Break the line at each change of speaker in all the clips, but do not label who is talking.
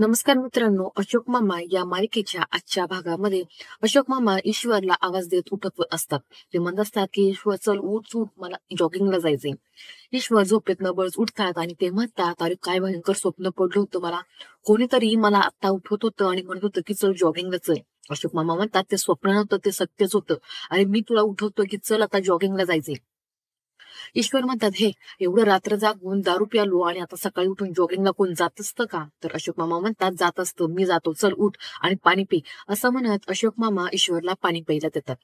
नमस्कार मित्रांनो, अशोक मामा या मालिकेच्या आजच्या भागामध्ये अशोक मामा ईश्वरला आवाज देत उठत असतात. ते म्हणत असतात की ईश्वर चल उठ उठ, मला जॉगिंगला जायचंय. ईश्वर झोपेत बळच उठतात आणि ते म्हणतात, अरे काय भयंकर स्वप्न पडलं होतं मला. कोणीतरी मला आता उठवत होतं आणि म्हणत होतं की चल जॉगिंगला चल. अशोक मामा म्हणतात, ते स्वप्न नव्हतं, ते सत्यच होतं. अरे मी तुला उठवतो की चल आता जॉगिंगला जायचंय. ईश्वर म्हणतात, हे एवढं रात्र जागून दारू प्यालो आणि आता सकाळी उठून जॉगिंगला कोण जात असतं का? तर अशोक मामा म्हणतात, जात असतं, मी जातो, चल उठ आणि पाणी पी. असं म्हणत अशोक मामा ईश्वरला पाणी प्यायला देतात.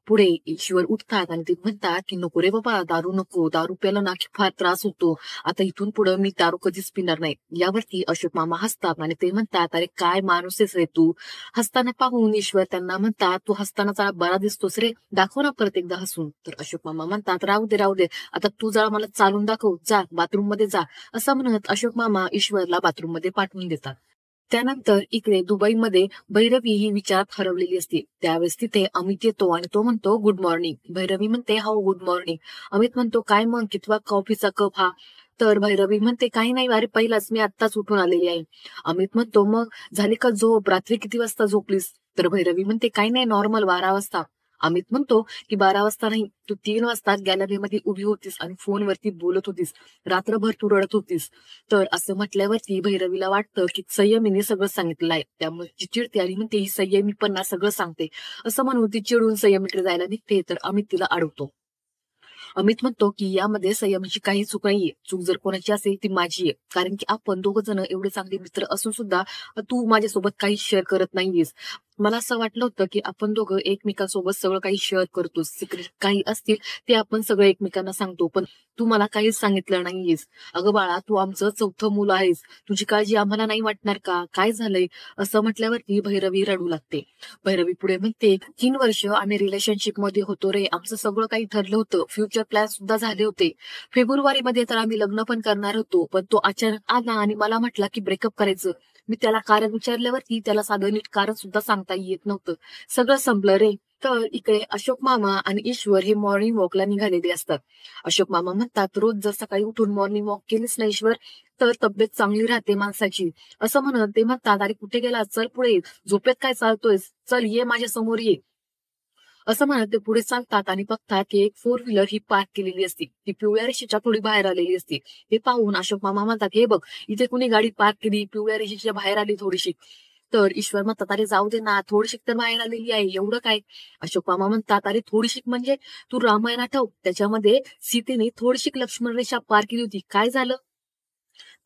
पुढे ईश्वर उठतात आणि ते म्हणतात की नको रे बाबा, दारू नको, दारू प्यायला ना की फार त्रास होतो. आता इथून पुढे मी दारू कधीच पिणार नाही. यावरती अशोक मामा हसतात आणि ते म्हणतात, अरे काय माणूस आहेस रे तू. हसताना पाहून ईश्वर त्यांना म्हणतात, तू हसताना जरा बरा दिसतोस रे, दाखव ना परत एकदा हसून. तर अशोक मामा म्हणतात, राहू दे राहू दे, आता तू जरा मला चालून दाखव, जा बाथरूम मध्ये जा. असं म्हणत अशोक मामा ईश्वरला बाथरूम मध्ये पाठवून देतात. त्यानंतर इकडे दुबईमध्ये भैरवी ही विचारात हरवलेली असते. त्यावेळेस तिथे अमित येतो आणि तो म्हणतो, गुड मॉर्निंग. भैरवी म्हणते, हो गुड मॉर्निंग. अमित म्हणतो, काय मग कितवा कॉफीचा कप हा? तर भैरवी म्हणते, काही नाही, अरे पहिलाच, मी आत्ताच उठून आलेली आहे. अमित म्हणतो, मग झाली का झोप, रात्री किती वाजता झोपलीस? तर भैरवी म्हणते, काही नाही, नॉर्मल 12 वाजता. अमित म्हणतो की 12 वाजता नाही, तू 3 वाजता गॅलरीमध्ये उभी होतीस आणि फोनवरती बोलत होतीस, रात्रभर तू रडत होतीस. तर असं म्हटल्यावरती भैरवीला वाटतं की संयमीने सगळं सांगितलं आहे, त्यामुळे ती चिडते आणि म्हणते, ही संयमी पण ना सगळं सांगते. असं म्हणून ती चिडून संयमीकडे जायला निघते, तर अमित तिला अडवतो. अमित म्हणतो की यामध्ये संयमीची काही चूक नाहीये, चूक जर कोणाची असेल ती माझी आहे, कारण की आपण दोघ जण एवढे चांगले मित्र असून सुद्धा तू माझ्यासोबत काही शेअर करत नाहीयेस. मला असं वाटलं होतं की आपण दोघं एकमेकांसोबत सगळं काही शेअर करतो, सिक्रेट काही असतील ते आपण सगळं एकमेकांना सांगतो, पण तू मला काहीच सांगितलं नाहीयेस. अगं बाळा, तू आमचं चौथं मूल आहेस, तुझी काळजी आम्हाला नाही वाटणार का, काय झालंय? असं म्हटल्यावरती भैरवी रडू लागते. भैरवी पुढे म्हणते, 3 वर्ष आम्ही रिलेशनशिप मध्ये होतो रे, आमचं सगळं काही ठरलं होतं, फ्युचर प्लॅन सुद्धा झाले होते. फेब्रुवारी मध्ये तर आम्ही लग्न पण करणार होतो, पण तो अचानक आला आणि मला म्हटला की ब्रेकअप करायचं. मी त्याला कारण विचारल्यावरती त्याला साधं नीट कारण सुद्धा सांगता येत नव्हतं. सगळं संपलं रे. तर इकडे अशोक मामा आणि ईश्वर हे मॉर्निंग वॉकला निघालेले असतात. अशोक मामा म्हणतात, रोज जर सकाळी उठून मॉर्निंग वॉक केलीस ना ईश्वर, तर तब्येत चांगली राहते माणसाची. असं म्हणत ते म्हणतात, अरे कुठे गेला, चल पुढे, झोपेत काय चालतोयस, चल ये माझ्या समोर ये. असं म्हणत ते पुढे चालतात आणि बघतात की एक फोर व्हीलर ही पार्क केलेली असते, ती पिवळ्या रेषेच्या थोडी बाहेर आलेली असते. ते पाहून अशोक मामा म्हणतात, हे बघ, इथे कुणी गाडी पार्क केली, पिवळ्या रेषेच्या बाहेर आली थोडीशी. तर ईश्वर म्हणतात, अरे जाऊ दे ना, थोडीशी तर बाहेर आलेली आहे, एवढं काय? अशोक मामा म्हणतात, अरे थोडीशी म्हणजे तू रामायण आठव, त्याच्यामध्ये सीतेने थोडीशी लक्ष्मण रेषा पार केली होती, काय झालं?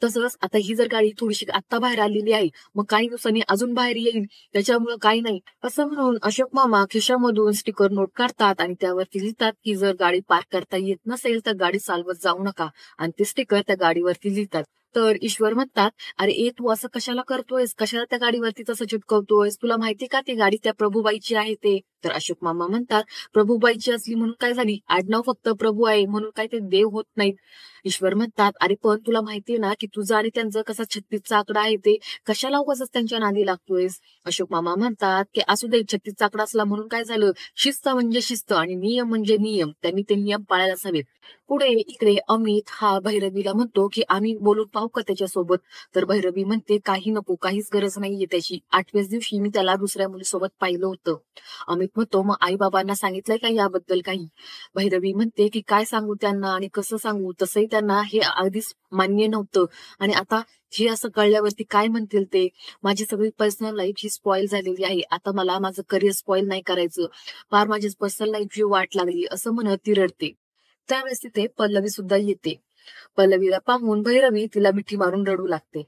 तसंच आता ही जर गाडी थोडीशी आता बाहेर आलेली आहे, मग काही दिवसांनी अजून बाहेर येईल, त्याच्यामुळे काही नाही. असं म्हणून अशोक मामा खिशामधून स्टिकर नोट काढतात आणि त्यावरती लिहितात की जर गाडी पार्क करता येत नसेल तर गाडी चालवत जाऊ नका, आणि ते स्टिकर त्या गाडीवरती लिहितात. तर ईश्वर म्हणतात, अरे तू असं कशाला करतोयस, कशाला त्या गाडीवरती तसं चिटकवतोयस, तुला माहिती का ती गाडी त्या प्रभूबाईची आहे ते? तर अशोक मामा म्हणतात, प्रभूबाईची असली म्हणून काय झाली, आडनाव फक्त प्रभू आहे म्हणून काय ते देव होत नाहीत. ईश्वर म्हणतात, अरे पण तुला माहितीये ना की तुझा आणि त्यांचा कसा 36चा आकडा आहे ते, कशाला उगाच त्यांच्या नादी लागतोयस? अशोक मामा म्हणतात की असू दे, 36चा आकडा असला म्हणून काय झालं, शिस्त म्हणजे शिस्त आणि नियम म्हणजे नियम, त्यांनी ते नियम पाळायलाच हवेत. पुढे इकडे अमित हा भैरवीला म्हणतो की आम्ही बोलून पाहू का त्याच्यासोबत? तर भैरवी म्हणते, काही नको, काहीच गरज नाहीये त्याची, 8व्याच दिवशी मी त्याला दुसऱ्या मुलीसोबत पाहिलं होतं. अमित म्हणतो, मग आई बाबांना सांगितलंय का याबद्दल काही? भैरवी म्हणते की काय सांगू त्यांना आणि कसं सांगू, तसंही त्यांना हे आधीच मान्य नव्हतं, आणि आता हे असं कळल्यावरती काय म्हणतील ते. माझी सगळी पर्सनल लाईफ ही स्पॉईल झालेली आहे, आता मला माझं करिअर स्पॉईल नाही करायचं, फार माझी पर्सनल लाईफची वाट लागली. असं म्हणत ती रडते. त्यावेळेस तिथे पल्लवी सुद्धा येते. पल्लवीला पाहून भैरवी तिला मिठी मारून रडू लागते.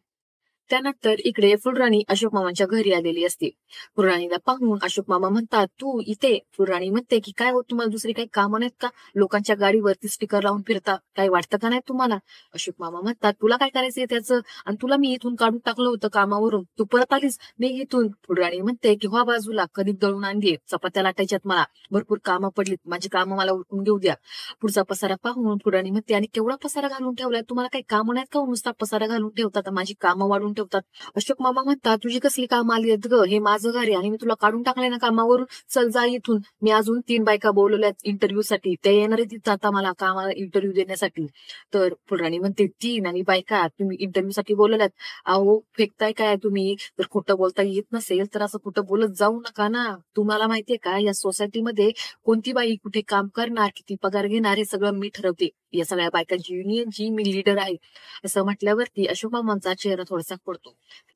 त्यानंतर इकडे फुलराणी अशोक मामांच्या घरी आलेली असते. फुलराणीला पाहून अशोक मामा म्हणतात, तू इथे? फुलराणी म्हणते की काय होत, तुम्हाला दुसरी काही कामं नाहीत का? लोकांच्या गाडीवरती स्टिकर लावून फिरता, काय वाटतं का नाही तुम्हाला? अशोक मामा म्हणतात, तुला काय करायचंय त्याचं, आणि तुला मी इथून काढून टाकलं होतं कामावरून, तू परत आलीस मी इथून. फुलराणी म्हणते की व्हा बाजूला, कणिक दळून आणलीये, चपात्या लाटायच्यात, मला भरपूर कामं पडलीत, माझी कामं मला उरकून घेऊ द्या. पुढचा पसारा पाहून फुलराणी म्हणते, आणि केवढा पसारा घालून ठेवलाय, तुम्हाला काही कामं नाहीत का हो, नुसता पसारा घालून ठेवता, तर माझी कामं वाढून ठेवतात. अशोक मामा म्हणतात, तुझी कसली काम आली आहेत ग, हे माझं घर आहे आणि मी तुला काढून टाकलंय ना कामावरून, चल जा इथून. मी अजून 3 बायका बोलवल्यात इंटरव्ह्यू साठी, त्या येणार आहेत तिथं आता मला कामाला इंटरव्ह्यू देण्यासाठी. तर फुलराणी म्हणते, 3 आणि बायका तुम्ही इंटरव्ह्यू साठी बोलवल्यात? अहो फेकताय काय तुम्ही? जर खोटं बोलता येत नसेल तर असं खोटं बोलत जाऊ नका ना. तुम्हाला माहितीये का, या सोसायटीमध्ये कोणती बाई कुठे काम करणार, किती पगार घेणार, हे सगळं मी ठरवते. या सगळ्या बायकांची युनियनची मी लीडर आहे. असं म्हटल्यावरती अशोक मामांचा चेहरा थोडासा पडतो.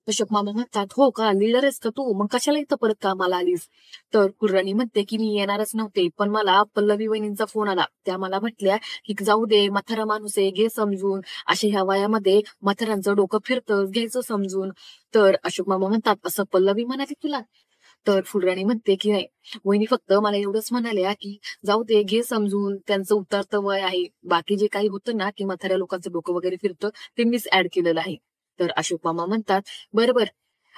अशोक मामा म्हणतात, हो का, लीडर आहेस का तू, मग कशाला इथं परत कामाला आलीस? तर कुर्राणी म्हणते की मी येणारच नव्हते, पण मला पल्लवी वहिनींचा फोन आला. त्या मला म्हटल्या की जाऊ दे, म्हातारा माणूस आहे, घे समजून, अशा ह्या वयामध्ये म्हातारांचं डोकं फिरतं, घ्यायचं समजून. तर अशोक मामा म्हणतात, असं पल्लवी म्हणाली तुला? तर फुलराणी म्हणते की नाही, वहिनी फक्त मला एवढंच म्हणाल्या की जाऊ दे, घे समजून, त्यांचं उतरतं वय आहे, बाकी जे काही होतं ना की म्हाताऱ्या लोकांचं डोकं वगैरे फिरतं ते मीच ऍड केलेलं आहे. तर अशोक मामा म्हणतात, बरोबर,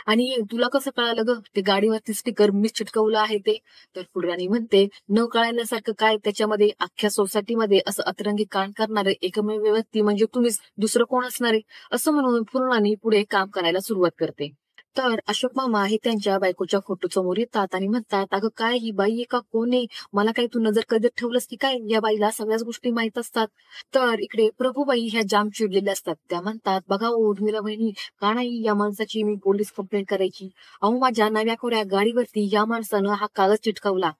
आणि तुला कसं कळालं ग, ते गाडीवरती स्टिकर मीच चिटकवलं आहे ते? तर फुलराणी म्हणते, न कळायल्यासारखं काय त्याच्यामध्ये, अख्ख्या सोसायटीमध्ये असं अतरंगी कांड करणारे एकमेव व्यक्ती म्हणजे तुम्हीच, दुसरं कोण असणार आहे? असं म्हणून फुलराणी पुढे काम करायला सुरुवात करते. तर अशोक मामा हे त्यांच्या बायकोच्या फोटो समोर येतात आणि म्हणतात, अगं काय ही बाई आहे का कोण आहे? मला काही तू नजर करीत ठेवलंस की काय? या बाईला सगळ्याच गोष्टी माहित असतात. तर इकडे प्रभूबाई ह्या जाम चिडलेल्या असतात. त्या म्हणतात, बघा ओ उर्मिला बहिणी, का नाही या माणसाची मी पोलीस कंप्लेंट करायची? अहो माझ्या नव्या कोऱ्या गाडीवरती या माणसानं हा कागद चिटकवला.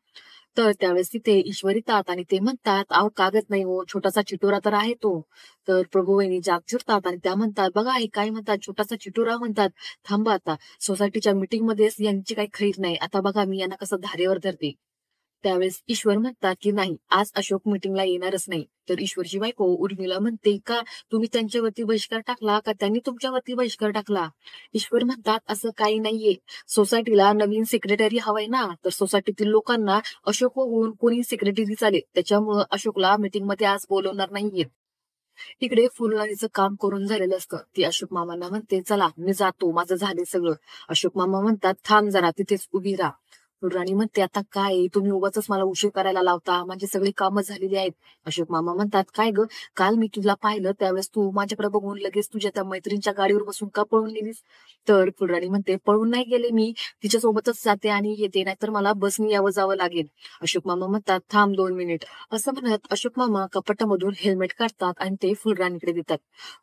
तर त्यावेळेस तिथे ईश्वर येतात आणि ते म्हणतात, अहो कागद नाही हो, छोटासा चिटोरा तर आहे तो. तर प्रभूवहिनी जाग चिडतात आणि त्या म्हणतात, बघा हे काय म्हणतात, छोटासा चिटोरा म्हणतात. थांबा आता, सोसायटीच्या मीटिंग मध्येच यांची काही खैर नाही, आता बघा मी यांना कसं धारेवर धरते. त्यावेळेस ईश्वर म्हणतात की नाही, आज अशोक मीटिंगला येणारच नाही. तर ईश्वरची बायको उर्मिला म्हणते, का तुम्ही त्यांच्यावरती बहिष्कार टाकला का त्यांनी तुमच्यावरती बहिष्कार टाकला? ईश्वर म्हणतात, असं काही नाहीये, सोसायटीला नवीन सेक्रेटरी हवाय ना, तर सोसायटीतील लोकांना अशोक होऊन कोणी सेक्रेटरी चालेल, त्याच्यामुळं अशोकला मीटिंग मध्ये आज बोलवणार नाहीये. इकडे फुलराणीचं काम करून झालेलं असतं. ती अशोक मामांना म्हणते, चला मी जातो, माझं झाले सगळं. अशोक मामा म्हणतात, थांब जरा, तिथेच उभी राहा. फुलराणी म्हणते, आता काय तुम्ही उगाचच मला उशीर करायला लावता, माझी सगळी कामं झालेली आहेत. अशोक मामा म्हणतात, काय ग, काल मी तुला पाहिलं त्यावेळेस तू माझ्याकडे बघून लगेच तुझ्या त्या मैत्रिणीच्या गाडीवर बसून का पळून गेलीस? तर फुलराणी म्हणते, पळून नाही गेले मी, तिच्या सोबतच जाते आणि येते, नाहीतर मला बसनी यावं जावं लागेल. अशोक मामा म्हणतात, थांब 2 मिनिट. असं म्हणत अशोक मामा कपाटामधून हेल्मेट काढतात आणि ते फुलराणीकडे देतात.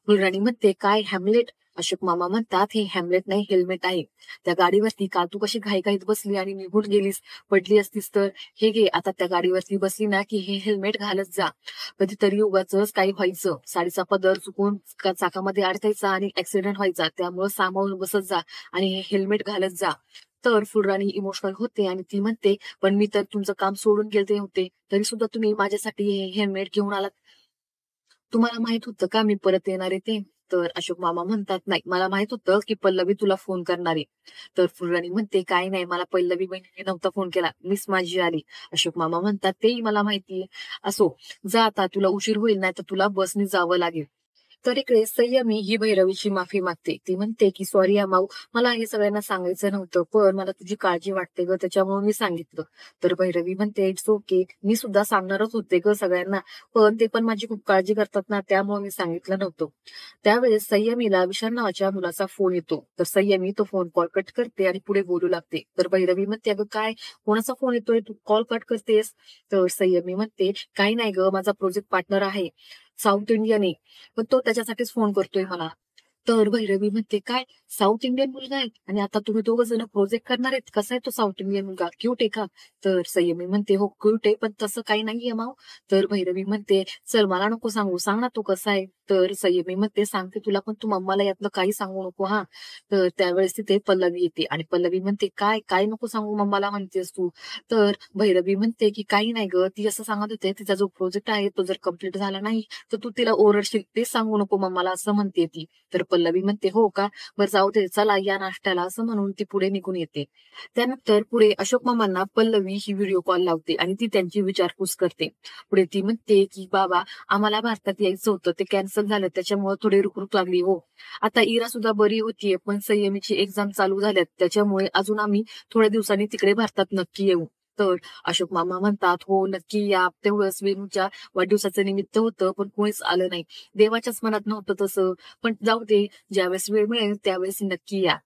फुलराणी म्हणते, काय हॅमलेट? अशोक मामा म्हणतात, हे हॅमलेट नाही, हेल्मेट आहे. त्या गाडीवरती काल तू कशी घाईघाईत बसली आणि निघून गेलीस, पडली असतीस तर. हे घे, आता त्या गाडीवरती बसली ना की हे हेल्मेट घालत जा. कधीतरी उगाचच काही व्हायचं, साडीचा पदर चुकून चाकामध्ये अडकायचा आणि ऍक्सिडेंट व्हायचा, त्यामुळे सामावून बसत जा आणि हे हेल्मेट घालत जा. तर फुलराणी इमोशनल होते आणि ती म्हणते, पण मी तर तुमचं काम सोडून गेले होते, तरी सुद्धा तुम्ही माझ्यासाठी हे हेल्मेट घेऊन आलात. तुम्हाला माहित होतं का मी परत येणार आहे ते? तर अशोक मामा म्हणतात, नाही, मला माहित होतं की पल्लवी तुला फोन करणार आहे. तर फुलराणी म्हणते, काय नाही, मला पल्लवी बहिणीने नव्हता फोन केला, मीच माझी आली. अशोक मामा म्हणतात, तेही मला माहितीये. असो, जा आता, तुला उशीर होईल, नाही तर तुला बसने जावं लागेल. तर इकडे संयमी ही भैरवीची माफी मागते. ती म्हणते की सॉरी माऊ, मला हे सगळ्यांना सांगायचं नव्हतं, पण मला तुझी काळजी वाटते ग, त्याच्यामुळे मी सांगितलं. तर भैरवी म्हणते, इट्स ओके, मी सुद्धा सांगणारच होते ग सगळ्यांना, पण ते पण माझी खूप काळजी करतात ना, त्यामुळे मी सांगितलं नव्हतं. त्यावेळेस संयमीला विशाल नावाच्या मुलाचा फोन येतो. तर संयमी तो फोन कॉल कट करते आणि पुढे बोलू लागते. तर भैरवी म्हणते, अगं काय, कोणाचा फोन येतोय, तू कॉल कट करतेस? तर संयमी म्हणते, काही नाही ग, माझा प्रोजेक्ट पार्टनर आहे, साऊथ इंडियन आहे, पण तो त्याच्यासाठीच फोन करतोय मला. तर भैरवी म्हणते, काय, साऊथ इंडियन मुलगा आहे आणि आता तुम्ही दोघं जण प्रोजेक्ट करणार आहेत, कसा आहे तो साऊथ इंडियन मुलगा, क्यूट आहे का? तर संयमी म्हणते, हो क्यूट आहे, पण तसं काही नाहीये माव. तर भैरवी म्हणते, चल मला नको सांगू, सांग ना तो कसा आहे. तर संयमी म्हणते, सांगते तुला, पण तू मम्माला यातलं काही सांगू नको हा. तर त्यावेळेस तिथे पल्लवी येते आणि पल्लवी म्हणते, काय काय नको सांगू मम्माला म्हणतेस तू? तर भैरवी म्हणते की काही नाही ग, ती असं सांगत होते, तिचा जो प्रोजेक्ट आहे तो जर कम्प्लीट झाला नाही तर तू तिला ओरडशील, ते सांगू नको मम्माला, असं म्हणते ती. तर पल्लवी म्हणते, हो का, बरं जाऊ दे, चला या नाश्त्याला, असं म्हणून ती पुढे निघून येते. त्यानंतर पुढे अशोक मामांना पल्लवी ही व्हिडिओ कॉल लावते आणि ती त्यांची विचारपूस करते. पुढे ती म्हणते की बाबा, आम्हाला भारतात यायचं होतं, ते कॅन्सल झालं, त्याच्यामुळे थोडी रुकरुक लागली हो. आता इरा सुद्धा बरी होतीये, पण संयमीची एक्झाम चालू झाल्यात, त्याच्यामुळे अजून आम्ही थोड्या दिवसांनी तिकडे भारतात नक्की येऊ. तर अशोक मामा म्हणतात, "हो, नक्की या." तेवढंच वेणूच्या वाढदिवसाचं निमित्त होतं, पण कोणीच आलं नाही. देवाच्याच मनात नव्हतं तसं. पण जाऊ दे, ज्यावेळेस वेळ मिळेल त्यावेळेस नक्की या.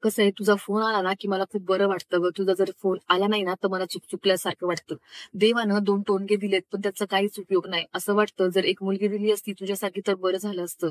कसं आहे, तुझा फोन आला ना, की मला खूप बरं वाटतं गं. तुझा जर फोन आला नाही ना, तर मला चुकल्यासारखं वाटतं. देवानं 2 टोनगे दिलेत, पण त्याचा काहीच उपयोग नाही. असं वाटतं जर एक मुलगी दिली असती तुझ्यासाठी तर बरं झालं असतं.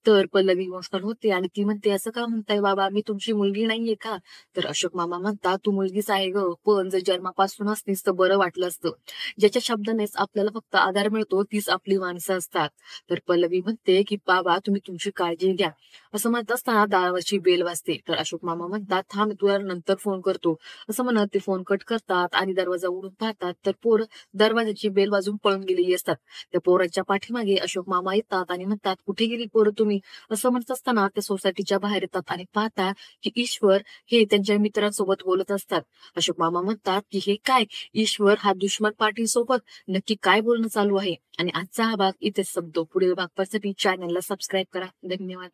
तर पल्लवी इमोशनल होते आणि ती म्हणते, "असं का म्हणताय बाबा? मी तुमची मुलगी नाहीये का?" तर अशोक मामा म्हणतात, "तू मुलगीच आहे गं, पण जर जन्मापासून असतीस तर बरं वाटलं असतं." ज्याच्या शब्दानेच आपल्याला फक्त आधार मिळतो, तीच आपली माणसं असतात. तर पल्लवी म्हणते, की "बाबा, तुम्ही तुमची काळजी घ्या." असं म्हणत असताना दारावरची बेल वाजते. तर अशोक मामा म्हणतात, "थांब, मी तुला नंतर फोन करतो." असं म्हणत ते फोन कट करतात आणि दरवाजा उघडून पाहतात, तर पोर दरवाजाची बेल वाजवून पळून गेलेली असतात. त्या पोरांच्या पाठीमागे अशोक मामा येतात आणि म्हणतात, "कुठे गेली पोरं तुम्ही?" असं म्हणत असताना त्या सोसायटीच्या बाहेर येतात आणि पाहतात, की ईश्वर हे त्यांच्या मित्रांसोबत बोलत असतात. अशोक मामा म्हणतात, की "हे काय? ईश्वर हा दुश्मन पार्टीसोबत नक्की काय बोलणं चालू आहे?" आणि आजचा हा भाग इथेच संपतो. पुढील भाग पाहण्यासाठी चॅनलला सबस्क्राईब करा. धन्यवाद.